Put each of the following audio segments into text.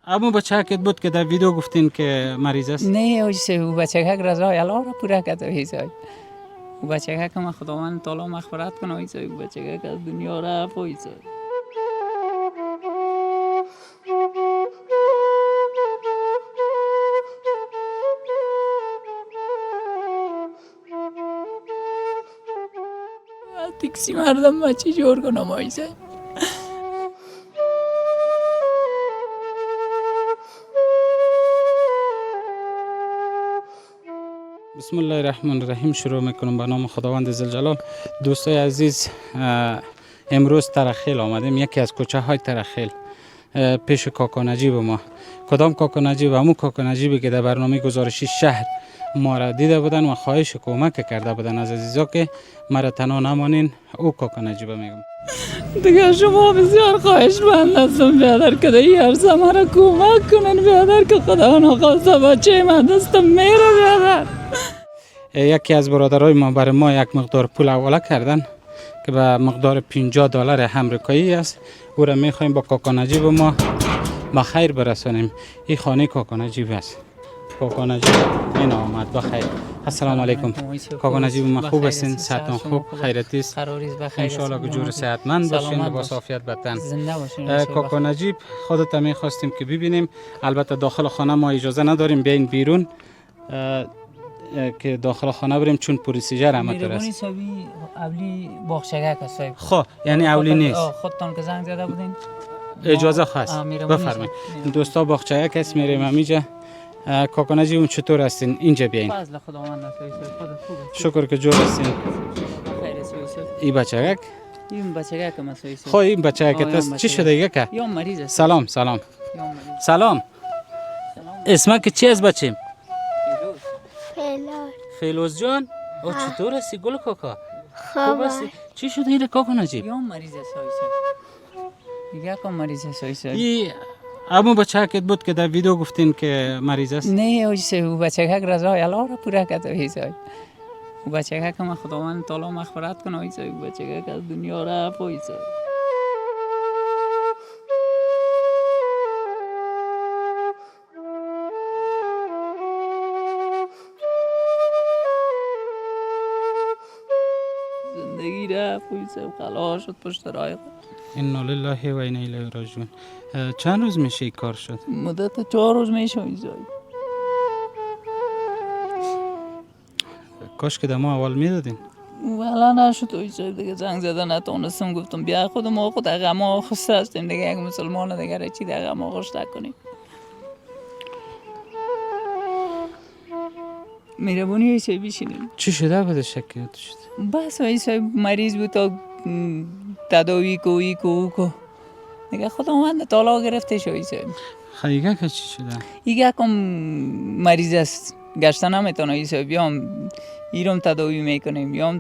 اما بچه که بود که در ویدیو گفتین که مریض است؟ نه او بچه که رضای الله را پورا کرد ایسای. او بچه که ما خداوند تعالی مغفرت کنه ایسای. او بچه که از دنیا رفت ایسای. تکسی مردم بچه جور کنم ایسای. بسم الله الرحمن الرحیم. شروع میکنم به نام خداوند ذوالجلال. دوستای عزیز، امروز ترخیل آمدیم، یکی از کوچه های ترخیل پیش کاکا نجیب ما. کدام کاکا نجیب؟ همون کاکا نجیبی که در برنامه گزارشی شهر ما را دیده بودن و خواهش کمک کرده بودن از عزیزا که مرا تنها نمانین. او کاکا نجیب میگم. دیگه شما بسیار خواهش مند هستم بیادر که این عرصه مرا کمک کنن بیادر که خدا نخواسته بچه من دستم میره بیادر. یکی از برادرای ما برای ما یک مقدار پول حواله کردن که به مقدار $50 امریکایی است. او را میخوایم با کاکا نجیب ما به خیر برسانیم. این خانه کاکا نجیب است. کاکا نجیب این آمد بخیر. السلام علیکم. کاکا نجیب ما خوب هستین؟ صحتتون خوب؟ خیرتی است؟ ان شاء الله که جور صحتمند باشین، با عافیت بدن. زنده باشین. کاکا نجیب خودت می خواستیم که ببینیم. البته داخل خانه ما اجازه نداریم بیاین بیرون که داخل خانه بریم چون پلیسیجر همتون است. میرونی اولی باغچگک است. خب یعنی اولی نیست. خودتان که زنگ زده بودین اجازه خواست. بفرمایید. دوستا باغچگک است، میریم همینجا. کاکا نجیب اون چطور هستین؟ اینجا بیاین. فضل خداوند است. شکر که جور هستین. خیر است. این بچگک؟ این بچگک مسوی است. خب این بچگک است. چی شده دیگه که؟ یا مریض است. سلام. سلام. اسمت چی است بچیم؟ فیلوز جان. او چطور هستی گل کاکا؟ خوب هستی؟ چی شده این کاکا نجیب؟ یا مریض است. دیگه کم مریض است. اما بچه که بود که در ویدیو گفتین که مریض است؟ نه او بچه که رضای الله را پورا کرد ایسای. او بچه که ما خداوند تعالی مغفرت کنه ایسای. او بچه که از دنیا رفت ایسای. زندگی رفت ایسای. خلاص شد پشت راه. انا لله و انا الیه راجعون. چند روز میشه این کار شد؟ مدت 4 روز میشه ایسای. کاش که ما اول میدادین. والا نشد ایسای. دیگه زنگ زدن نتونستم. گفتم بیا خود ما خود غم خسته هستیم دیگه. یک مسلمان دیگه چی در غم خسته کنیم. میربونی ایسای بشینیم. چی شده بده شکایت شد؟ بس ایسای مریض بود تا تداوی کو دیگه خداوند تعالی گرفته شو ایسای. خیلی که چی شده؟ ایگه کم مریض است. گشته نمیتونه ایسای. بیام ایرم تداوی میکنیم یا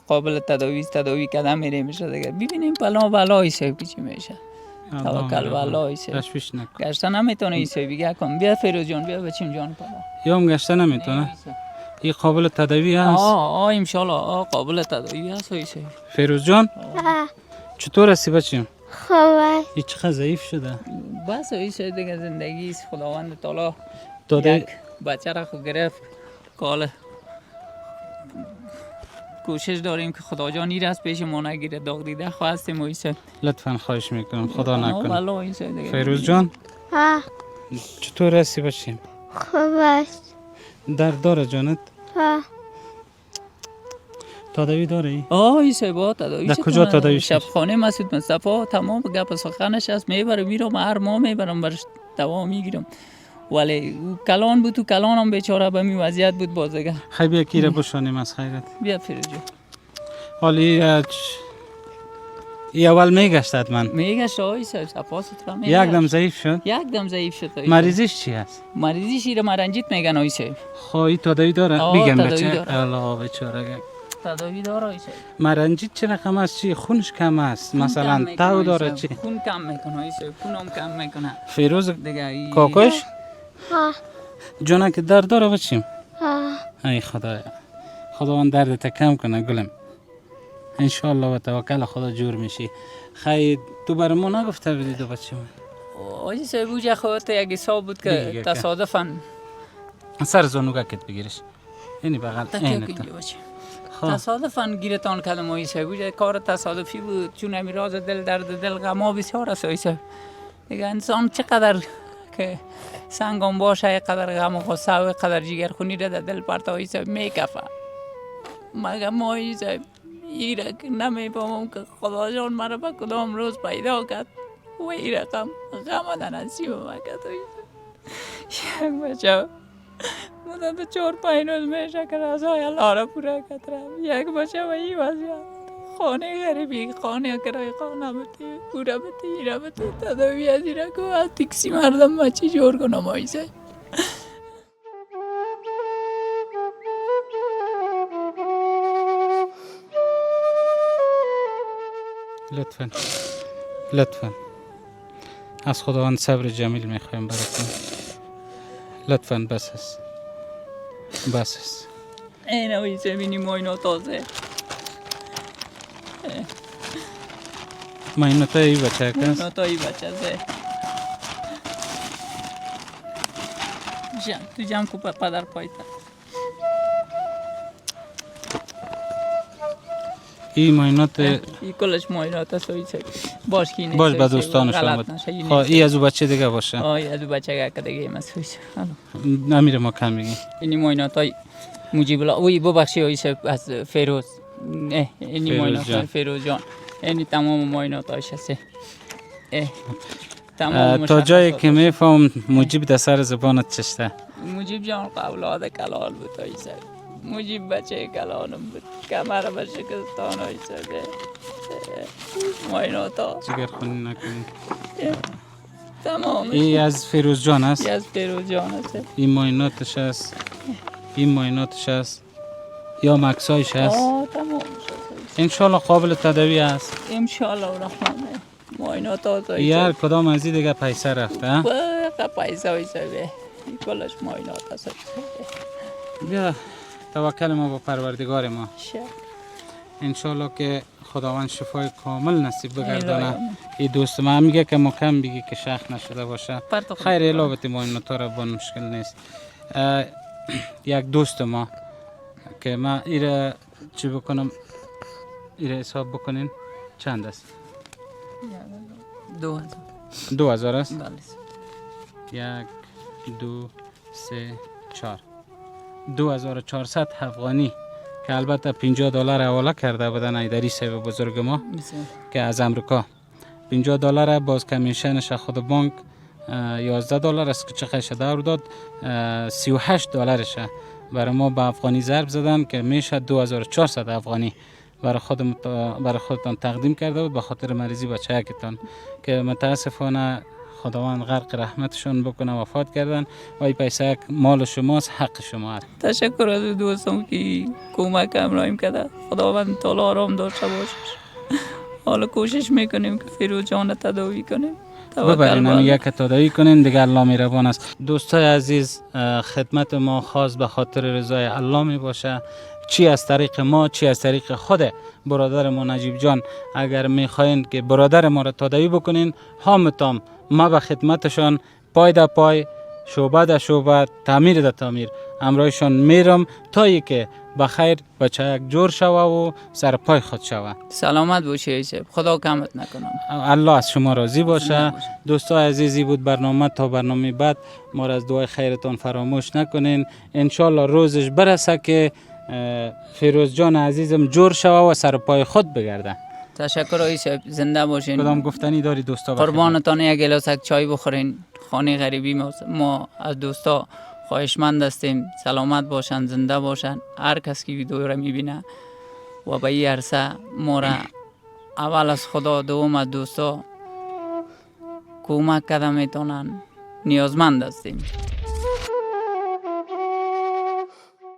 قابل تداوی کردن میره میشه دیگه. ببینیم بلا ایسای چی میشه. توکل والله ایسای. تشویش نکن. گشته نمیتونه ایسای. بگه کم بیا فیروز جان بیا بچیم جان پدا. یا هم گشته نمیتونه؟ این قابل تداوی هست؟ ان شاء الله قابل تداوی هست ایسای. فیروز جان چطور هستی بچیم؟ خوبه. این چقدر ضعیف شده؟ بس ایسای دیگه زندگی است. خداوند تعالی داده بچه را خود گرفت. کاله کوشش داریم که خدا جان این از پیش ما نگیره. داغ دیده خواستیم ایسای. لطفا خواهش میکنم خدا نکنه. والله ایسای دیگه. فیروز جان چطور هستی بچیم؟ خوب است. درد داره جانت؟ تداوی داره ای؟ ایسای با تداوی. در کجا تداوی شد؟ شبخانه مسعود مصطفی تمام گپ سخنش است. میبرم میرم هر ماه میبرم برش دوا میگیرم. ولی کلان بود. تو کلان هم بیچاره به می وضعیت بود باز دیگه. خیلی بیا کیره بشانیم از خیرت. بیا فیروز جان. حالی ای اول میگشت حتما. میگشت ایسای سپاس تو میگشت. یک دم ضعیف شد؟ یک دم ضعیف شد. مریضیش چی هست؟ مریضیش ایره مرنجیت میگن ایسای. خواهی تداوی داره؟ بگم بچه. الله بیچاره. تداوی داره ایسای. مرنجیت چه رقم است؟ چی خونش کم است؟ مثلا تاو داره چی؟ خون کم میکنه ایسای. خونم کم میکنه. فیروز دیگه کاکاش جونه که درد داره بچیم؟ ای خدایا خداوند دردت کم کنه گلم. انشالله و توکل خدا جور میشی. خیلی تو برای ما نگفته بودی دو بچه من؟ آجی صاحب اوجا خودت یک حساب بود دیگه که که. تصادفاً سر زانوگکت بگیرش اینی بغل تکیه اینه کنی تا باشه خب تصادفاً گیرتان کردم آجی صاحب اوجا کار تصادفی بود چون همی راز دل درد دل غما بسیار است آجی صاحب دیگه انسان چقدر که سنگان باشه قدر غم و غصه و قدر جگر خونی را در دل پرتا آجی صاحب میکفه مگه ما آجی صاحب ایره که نمیفهمم که خدا جان مرا به کدام روز پیدا کرد و این رقم غم در نصیب ما کرد یک بچه مدت 4-5 روز میشه که رضای الله را پورا کردم یک بچه و این وضعیت خانه غریبی خانه کرای خانه بتی پورا بتی ایره بتی تداوی از ایره که از تکسی مردم بچه جور کنم آئی سای لطفا از خداوند صبر جمیل میخوایم براتون لطفا بس است این آئی سای بینی ماینا تازه ما اینو تا ای بچه کس ناتایی بچه زه تو جمع کو پدر پایتا این ماینات ای کلش ماینات است آئی سای باش کی نیست باش به دوستانشان بود ای از او بچه دیگه باشه آی از بچه که دیگه مسویش نمیره ما کم بگیم اینی ماینات های مجیب الله اوی ببخشی آی سای از فیروز نه اینی ماینات های فیروز جان اینی تمام ماینات هایش هسته تمام تا جایی که میفهم مجیب در سر زبانت چشته مجیب جان اولاد کلال بود آی سای مجیب بچه کلانم بود کمر به شکستان آی سای ماینات ها جگر خونی نکنی تمامش ای از فیروز جان است از فیروز جان هست این مایناتش است این مایناتش است یا مکسایش است تمامش انشالله قابل تداوی است انشالله الرحمن ماینات ها ای هر کدام از این دیگه پیسه رفته ها؟ پیسه ویسه به کلش ماینات هست بیا توکل ما با پروردگار ما شکر انشالله که خداوند شفای کامل نصیب بگردانه الهی. این دوست ما میگه که مکم بگی که شخ نشده باشه پرتو خود. خیر الابتی ما این نطور بان مشکل نیست یک دوست ما که ما ایره چی بکنم ایره حساب بکنین چند است 2000 2000 است بله 1 2 3 4 2400 افغانی که البته $50 حواله کرده بودن ایدری صاحب بزرگ ما بسیار که از امریکا $50 باز کمیشنش خود بانک $11 است که چقدر دور داد $38 شه برای ما به افغانی ضرب زدن که میشه 2400 افغانی برای خودتان تقدیم کرده بود به خاطر مریضی بچه‌کتان که متاسفانه خداوند غرق رحمتشون بکنه وفات کردن و این پیسه مال شماست حق شما است تشکر از دوستم که کمک امرایم کرده خداوند تعالی آرام داشته باشه حالا کوشش میکنیم که فیروز جان تداوی کنیم ببرین هم یک تداوی کنین دیگه الله مهربان است دوستای عزیز خدمت ما خاص به خاطر رضای الله می باشه چی از طریق ما چی از طریق خود برادر ما نجیب جان اگر میخواین که برادر ما را تداوی بکنین همتام ما به خدمتشان پای در پای شعبه در شعبه تعمیر در تعمیر امرایشان میرم تا ای که بخیر بچه یک جور شوه و سر پای خود شوه سلامت باشی ایسه خدا کمت نکنم الله از شما راضی باشه دوستای عزیزی بود برنامه تا برنامه بعد ما را از دعای خیرتان فراموش نکنین انشالله روزش برسه که فیروز جان عزیزم جور شوه و سر پای خود بگرده تشکر ایسه زنده باشین کدام گفتنی داری دوستا قربانتان یک گلاس چای بخورین خانه غریبی ما از دوستا خواهشمند هستیم سلامت باشن زنده باشن هر کس که ویدیو را میبینه و به این عرصه ما را اول از خدا دوم از دوستا کمک کرده میتونن نیازمند هستیم